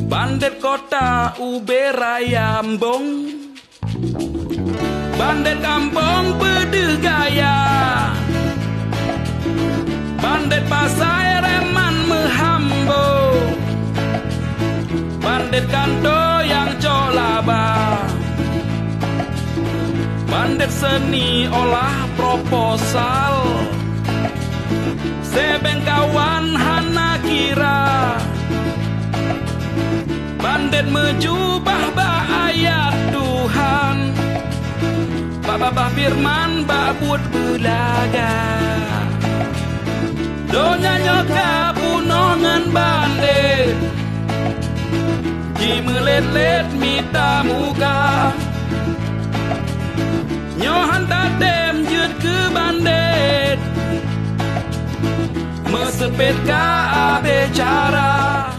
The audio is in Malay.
Bandit kota Uberayambong, bandit kampung pedih gaya, bandit pasai reman menghambo, bandit kanto yang colaba, bandit seni olah proposal, sebeng kawan hana kira, bandit mejubah ayat Tuhan, babah firman babut belaga, donya nyoka punongan bandit, jimelet-let mita muka, nyohan tatem jut ke bandit, mesepet ka abe cara.